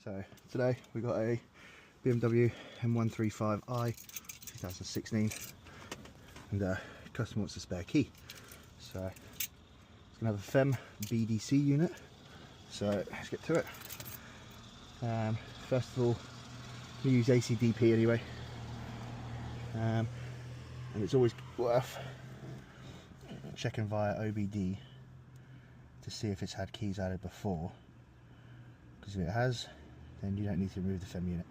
So today we got a BMW M135i 2016 and customer wants a spare key. So it's going to have a FEM BDC unit. So let's get to it. First of all, we use Acdp anyway. And it's always worth checking via OBD to see if it's had keys added before, because if it has, then you don't need to remove the FEM unit,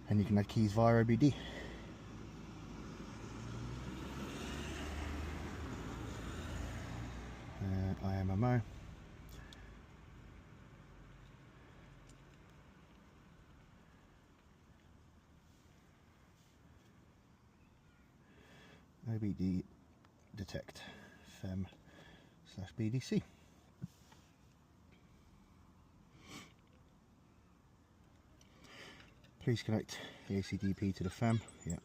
and you can add keys via OBD. IMMO. OBD detect FEM/BDC. Please connect the Acdp to the FEM. Yeah.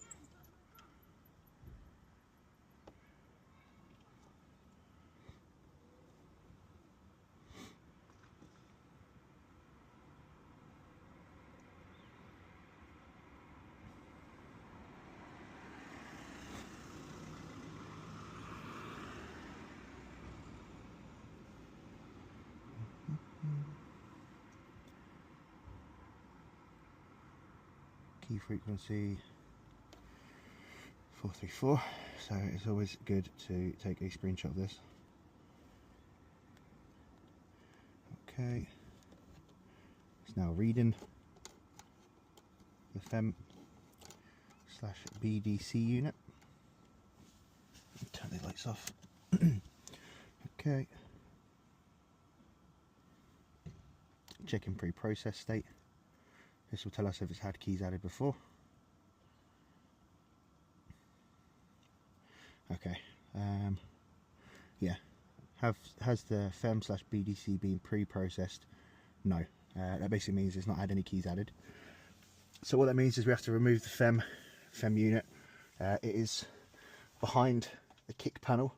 Key frequency 434, so it's always good to take a screenshot of this. Okay, it's now reading the FEM/BDC unit. Turn the lights off. Okay, checking pre-process state. This will tell us if it's had keys added before. Okay, yeah. Has the FEM/BDC been pre-processed? No. That basically means it's not had any keys added. So what that means is we have to remove the FEM unit. It is behind the kick panel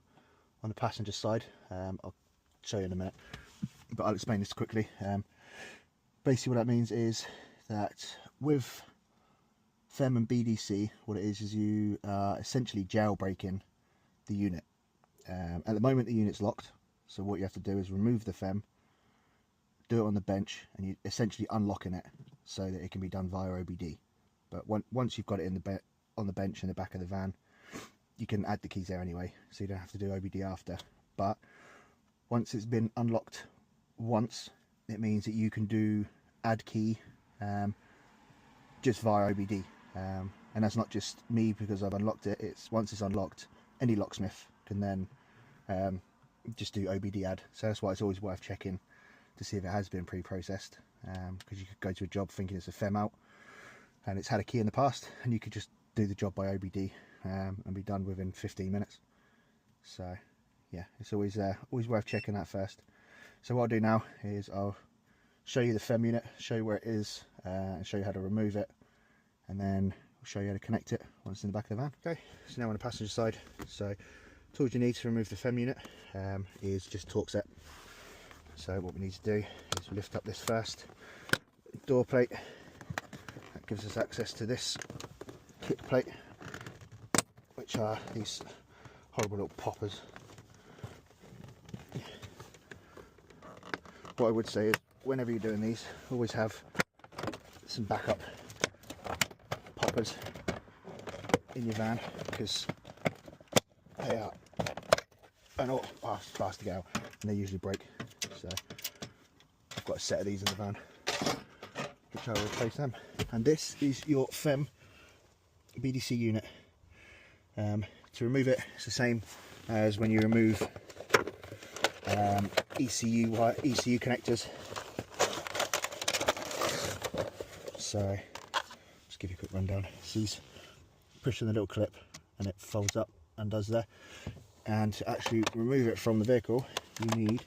on the passenger side. I'll show you in a minute, but I'll explain this quickly. Basically what that means is that with FEM and BDC, what it is you are essentially jailbreaking the unit. At the moment the unit's locked, so what you have to do is remove the FEM, do it on the bench, and you're essentially unlocking it so that it can be done via OBD. But once you've got it on the bench in the back of the van, you can add the keys there anyway, so you don't have to do OBD after. But once it's been unlocked once, it means that you can do add key just via OBD, and that's not just me because I've unlocked it. It's once it's unlocked, any locksmith can then just do OBD add. So that's why it's always worth checking to see if it has been pre-processed, because you could go to a job thinking it's a FEM out and it's had a key in the past, and you could just do the job by OBD and be done within 15 minutes. So yeah, it's always worth checking that first. So what I'll do now is I'll show you the FEM unit, show you where it is, and show you how to remove it, and then I'll show you how to connect it once it's in the back of the van. Okay, so now on the passenger side, so tools you need to remove the FEM unit is just torque set. So what we need to do is lift up this first door plate. That gives us access to this kick plate, which are these horrible little poppers. What I would say is, whenever you're doing these, always have some backup poppers in your van, because they are fast to get out and they usually break. So I've got a set of these in the van, which I will replace them. And this is your FEM BDC unit. To remove it, it's the same as when you remove ECU connectors. So just give you a quick rundown. So you push on the little clip and it folds up and does there. And to actually remove it from the vehicle, you need,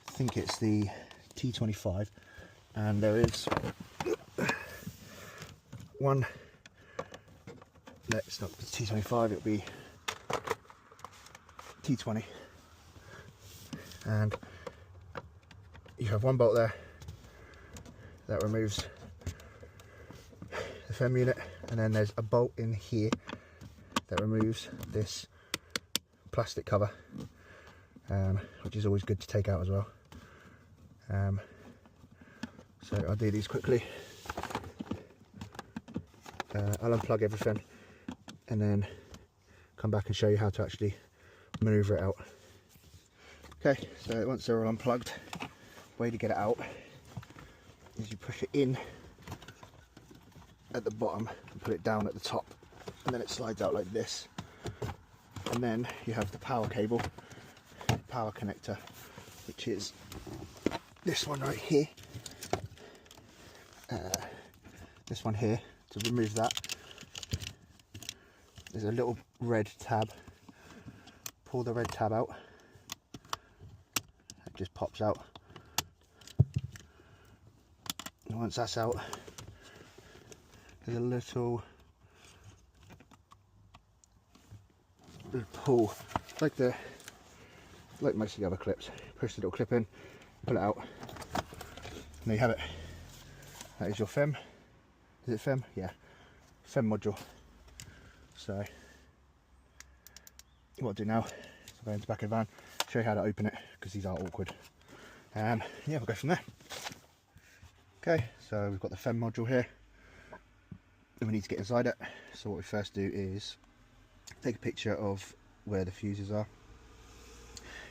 I think it's the T25, and there is one. No, it's not T25. It'll be T20, and you have one bolt there That removes the FEM unit, and then there's a bolt in here that removes this plastic cover, which is always good to take out as well. So I'll do these quickly. I'll unplug everything and then come back and show you how to actually manoeuvre it out. Okay, so once they're all unplugged, way to get it out is you push it in at the bottom and put it down at the top, and then it slides out like this. And then you have the power cable, power connector, which is this one right here. This one here. To remove that, there's a little red tab. Pull the red tab out. It just pops out. And once that's out, there's a little pull, like most of the other clips. Push the little clip in, pull it out, and there you have it. That is your FEM. Is it FEM? Yeah, FEM module. So what I'll do now is I'll go into the back of the van, show you how to open it, because these are awkward. Yeah, we'll go from there. Okay, so we've got the FEM module here, and we need to get inside it. So what we first do is take a picture of where the fuses are.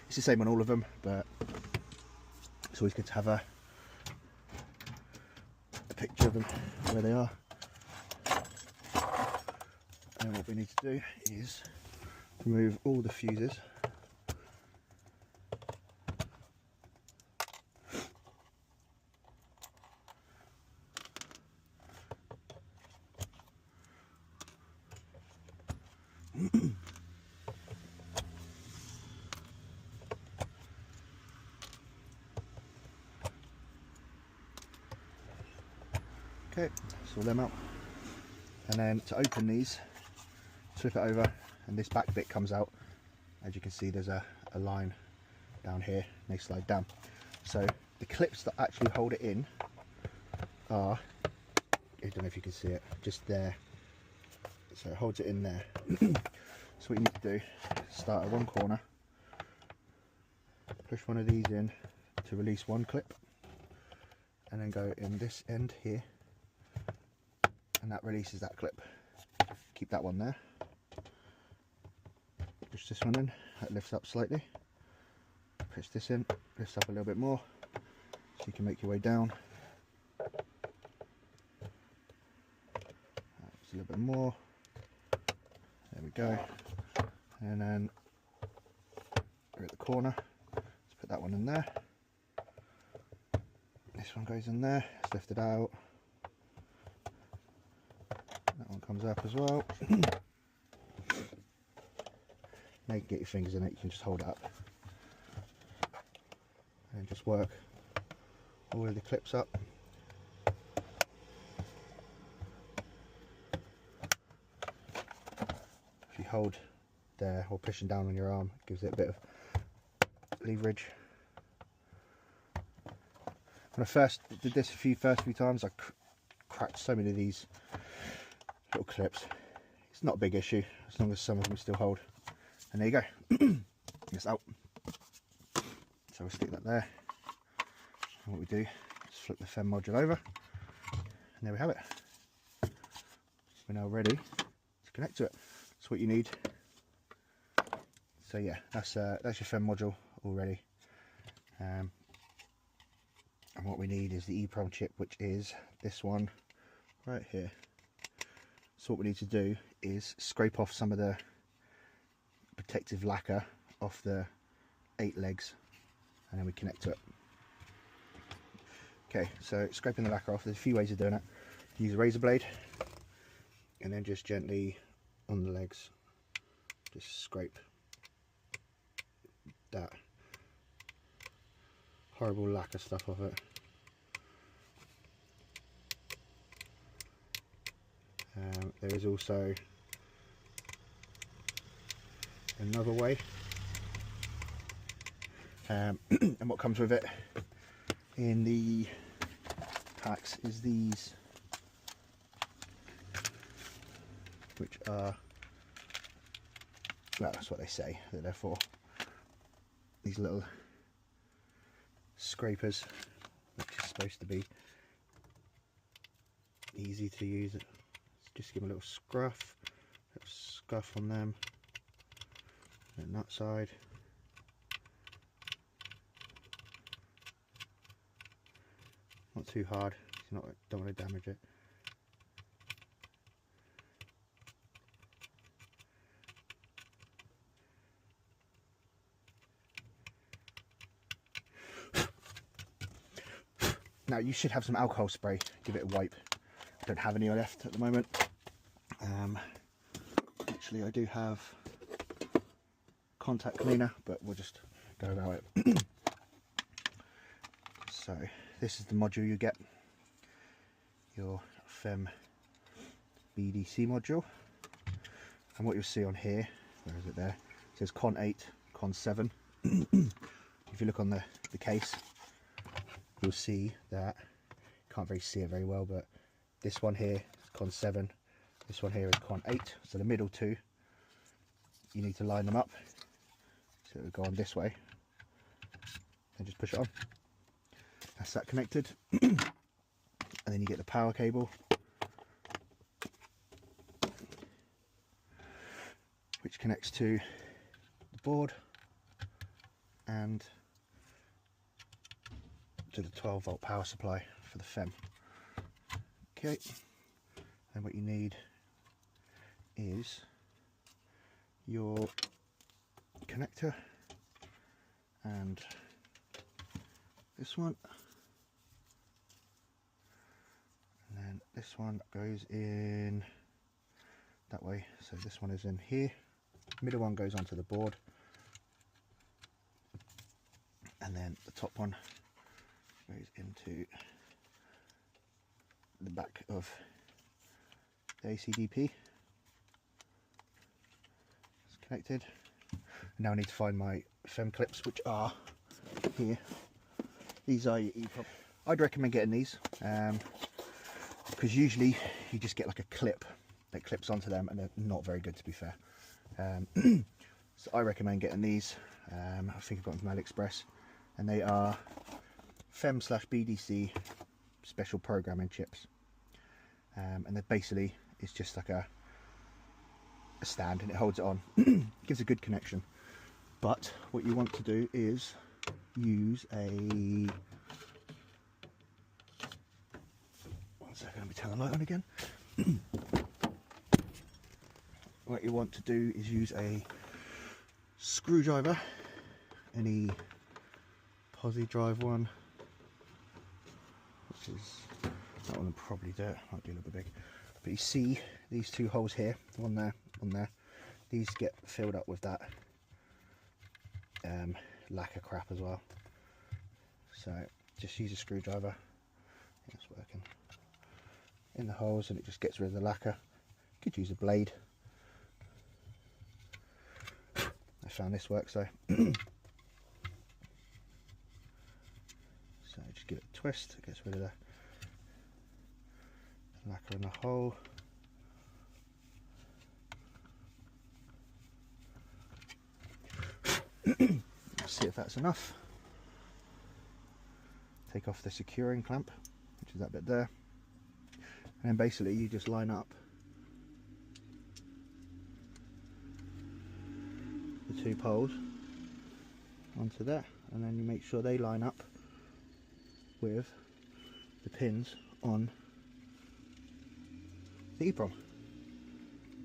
It's the same on all of them, but it's always good to have a picture of them where they are. And what we need to do is remove all the fuses. Okay, sort them out, and then to open these, flip it over, and this back bit comes out. As you can see, there's a line down here, and they slide down. So the clips that actually hold it in are, I don't know if you can see it, just there. So it holds it in there. So what you need to do, start at one corner, push one of these in to release one clip, and then go in this end here, and that releases that clip. Keep that one there. Push this one in, that lifts up slightly. Push this in, lifts up a little bit more, so you can make your way down. Just a little bit more. There we go. And then we're at the corner. Let's put that one in there. This one goes in there. It's lifted out. That one comes up as well. Now you can get your fingers in it, you can just hold it up and just work all of the clips up. If you hold there or pushing down on your arm, it gives it a bit of leverage. When I first did this first few times, I cracked so many of these little clips. It's not a big issue as long as some of them still hold. And there you go. It's out. So we'll stick that there. And what we do is flip the FEM module over, and there we have it. We're now ready to connect to it. That's what you need. So yeah, that's your FEM module all ready. And what we need is the EEPROM chip, which is this one right here. So what we need to do is scrape off some of the protective lacquer off the 8 legs, and then we connect to it. Okay, so scraping the lacquer off, there's a few ways of doing it. Use a razor blade, and then just gently on the legs, just scrape that horrible lacquer stuff off it. There is also another way, and what comes with it in the packs is these, which are, well, that's what they say that they're for. These little scrapers, which is supposed to be easy to use. Just give them a little scuff on them, and that side. Not too hard, don't want to damage it. Now you should have some alcohol spray, give it a wipe. I don't have any left at the moment. Actually I do have contact cleaner, but we'll just go about it. So this is the module you get, your FEM BDC module, and what you'll see on here, where is it there, it says Con 8, Con 7. If you look on the case, you'll see that, can't really see it very well, but this one here is Con 7, this one here is Con 8, so the middle two, you need to line them up, so it'll go on this way, and just push it on. That's that connected. And then you get the power cable, which connects to the board and to the 12-volt power supply for the FEM. Okay, and what you need is your connector and this one, and then this one goes in that way, so this one is in here, middle one goes onto the board, and then the top one goes into the back of the Acdp. It's connected. Now I need to find my FEM clips, which are here. These are, I'd recommend getting these, because usually you just get like a clip that clips onto them, and they're not very good, to be fair. So I recommend getting these. I think I've got them from AliExpress, and they are FEM/BDC special programming chips, and they're basically, it's just like a stand, and it holds it on. Gives a good connection. But what you want to do is use a, one second, let me turn the light on again. What you want to do is use a screwdriver, any posi drive one, which is, that one will probably do it, might be a little bit big, but you see these two holes here, one there, one there, these get filled up with that lacquer crap as well. So just use a screwdriver, it's working, in the holes, and it just gets rid of the lacquer. Could use a blade. I found this works though. So just give it a twist, it gets rid of the lacquer in the hole. Let's see if that's enough. Take off the securing clamp, which is that bit there, and then basically you just line up the two poles onto there, and then you make sure they line up with the pins on the EEPROM.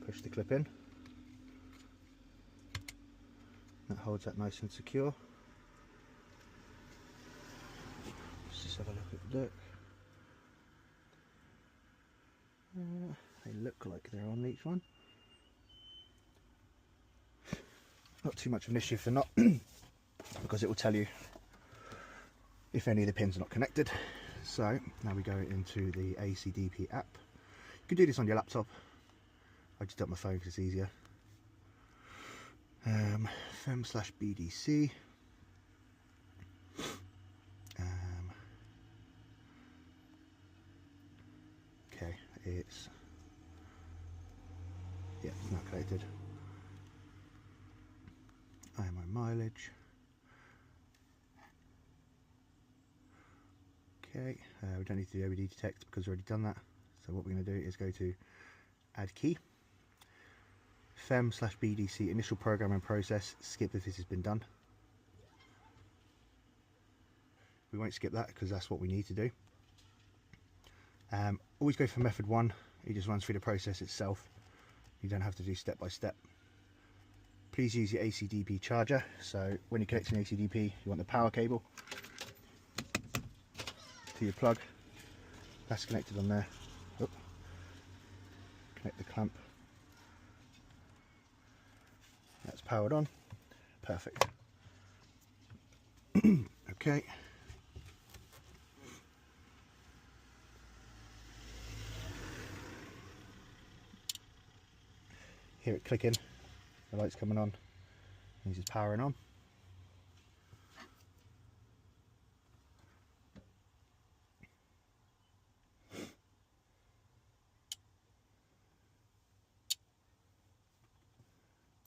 Push the clip in, that holds that nice and secure. Let's just have a look at the look. They look like they're on each one. Not too much of an issue if they're not, because it will tell you if any of the pins are not connected. So now we go into the Acdp app. You can do this on your laptop. I just do it on my phone because it's easier. FEM/BDC. it's not collected. IMO mileage. Okay, we don't need to do OBD detect because we've already done that. So what we're going to do is go to add key, fem/bdc initial programming process, skip if this has been done. We won't skip that because that's what we need to do. Always go for method 1, it just runs through the process itself. You don't have to do step by step. Please use your Acdp charger. So when you're connecting Acdp, you want the power cable to your plug. That's connected on there. Oh. Connect the clamp. That's powered on. Perfect. Okay. Hear it clicking. The light's coming on. Means it's powering on.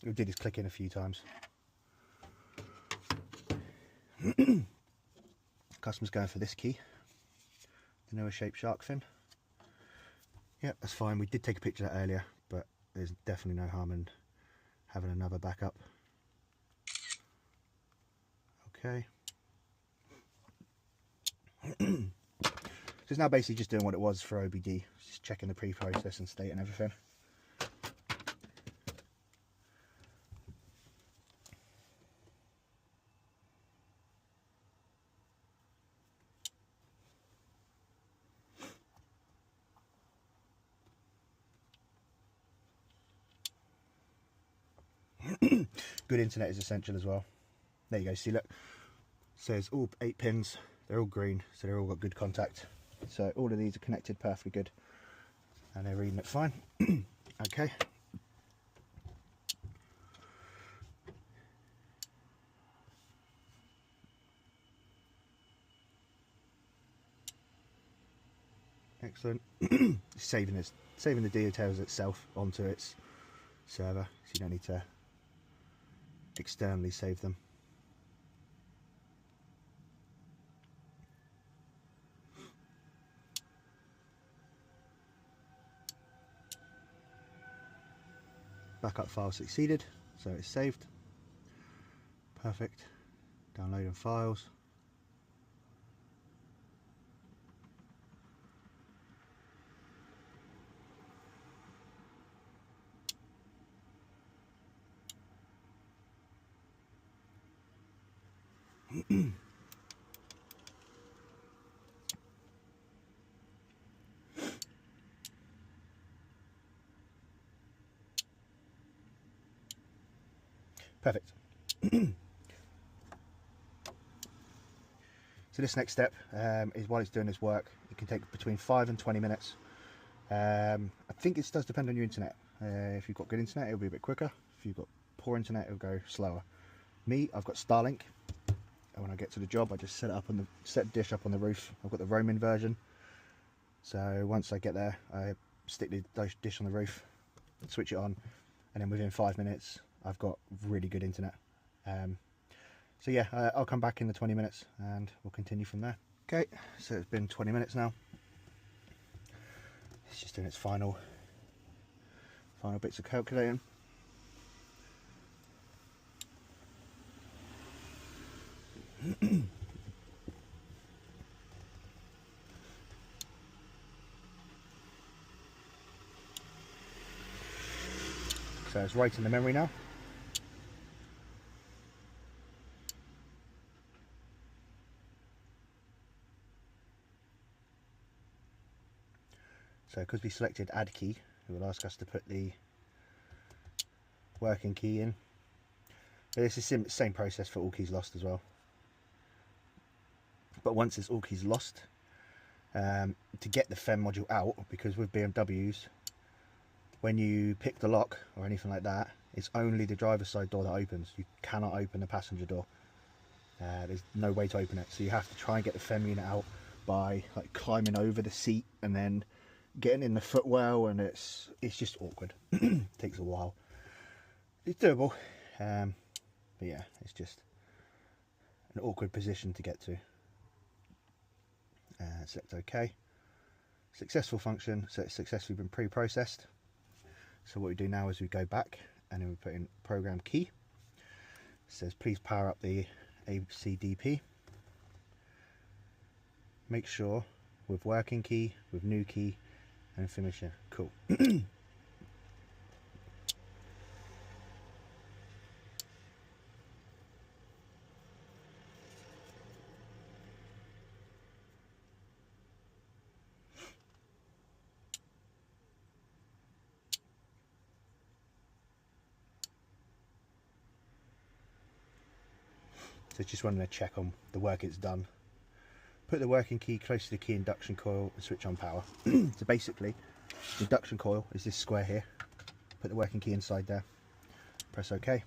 We did is click in a few times. Customer's going for this key, the newer shape shark fin. Yep, that's fine. We did take a picture of that earlier, but there's definitely no harm in having another backup. Okay. So it's now basically just doing what it was for OBD, just checking the pre-process and state and everything. Good internet is essential as well. There you go, see, look, says all 8 pins, they're all green, so they're all got good contact. So all of these are connected perfectly good and they're reading it fine. Okay. Excellent. saving the details itself onto its server, so you don't need to externally save them. Backup file succeeded, so it's saved. Perfect. Downloading files. Perfect. So this next step is while it's doing this work, it can take between 5 and 20 minutes. I think it does depend on your internet. If you've got good internet, it'll be a bit quicker. If you've got poor internet, it'll go slower. Me, I've got Starlink, and when I get to the job, I just set the dish up on the roof. I've got the roaming version. So once I get there, I stick the dish on the roof, switch it on, and then within 5 minutes, I've got really good internet. So yeah, I'll come back in the 20 minutes and we'll continue from there. Okay, so it's been 20 minutes now. It's just doing its final bits of calculating. So it's right in the memory now. So because we selected add key, it will ask us to put the working key in. But this is the same process for all keys lost as well. But once it's all keys lost, to get the FEM module out, because with BMWs, when you pick the lock or anything like that, it's only the driver's side door that opens. You cannot open the passenger door. There's no way to open it, so you have to try and get the FEM unit out by like climbing over the seat and then getting in the footwell, and it's just awkward. Takes a while. It's doable, but yeah, it's just an awkward position to get to. Select OK. Successful function, so it's successfully been pre-processed. So what we do now is we go back and then we put in program key. It says please power up the Acdp. Make sure with working key, with new key, and finisher. Cool. So it's just running a check on the work it's done. Put the working key close to the key induction coil and switch on power. So basically, the induction coil is this square here. Put the working key inside there. Press OK.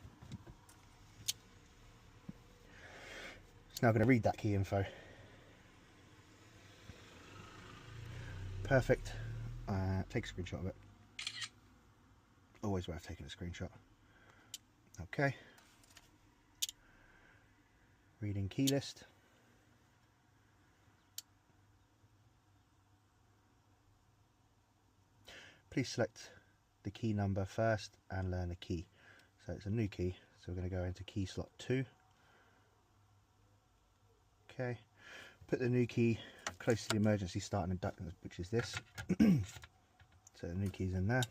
It's now going to read that key info. Perfect. Take a screenshot of it. Always worth taking a screenshot. OK. Reading key list. Please select the key number first and learn the key. So it's a new key, so we're going to go into key slot 2. Okay, put the new key close to the emergency start and inductor, which is this. So the new key's in there.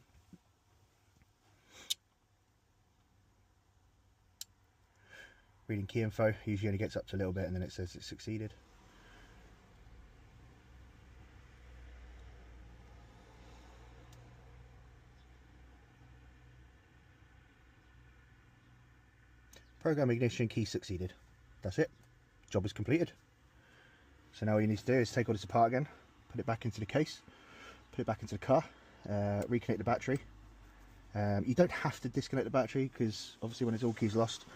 Reading key info, usually only gets up to a little bit and then it says it's succeeded. Program ignition key succeeded. That's it. Job is completed. So now all you need to do is take all this apart again, put it back into the case, put it back into the car, reconnect the battery. You don't have to disconnect the battery because obviously when it's all keys lost,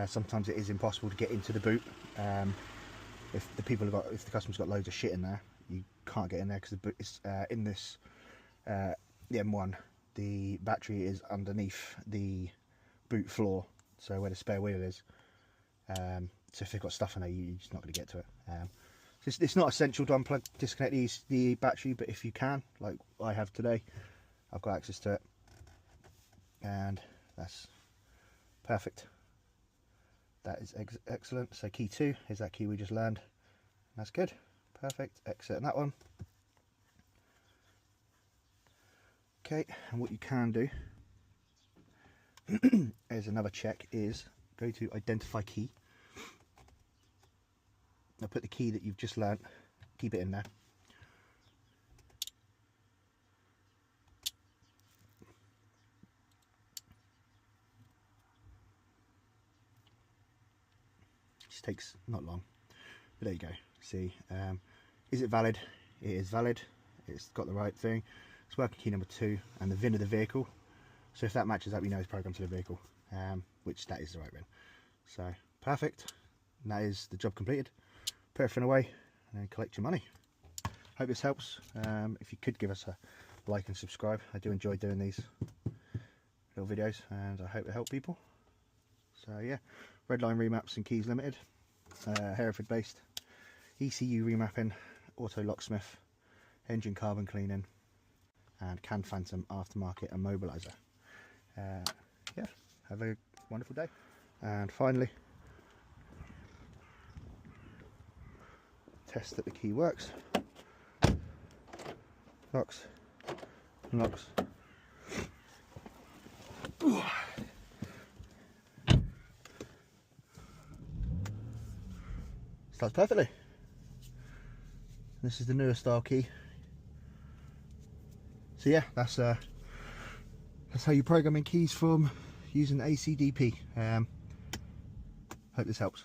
sometimes it is impossible to get into the boot. If the customer's got loads of shit in there, you can't get in there because the boot is in this the M1. The battery is underneath the boot floor, so where the spare wheel is. So if they've got stuff in there, you're just not going to get to it. So it's not essential to unplug, disconnect the battery, but if you can, like I have today, I've got access to it, and that's perfect. That is excellent. So key 2 is that key we just learned. That's good. Perfect. Exit on that one. Okay, and what you can do as another check is go to identify key. Now put the key that you've just learnt, keep it in there. Just takes not long, but there you go. See, is it valid? It is valid. It's got the right thing. It's working key number 2 and the VIN of the vehicle. So if that matches up, you know it's programmed to the vehicle, which that is the right VIN. So perfect. And that is the job completed. Put everything away and then collect your money. Hope this helps. If you could give us a like and subscribe. I do enjoy doing these little videos and I hope it helped people. So yeah, Redline Remaps and Keys Limited, Hereford based, ECU remapping, auto locksmith, engine carbon cleaning, and Can Phantom aftermarket immobilizer. Yeah, have a wonderful day. And finally, test that the key works. Locks, unlocks. Starts perfectly. This is the newer style key. So yeah, that's how you program in keys from using Acdp. Hope this helps.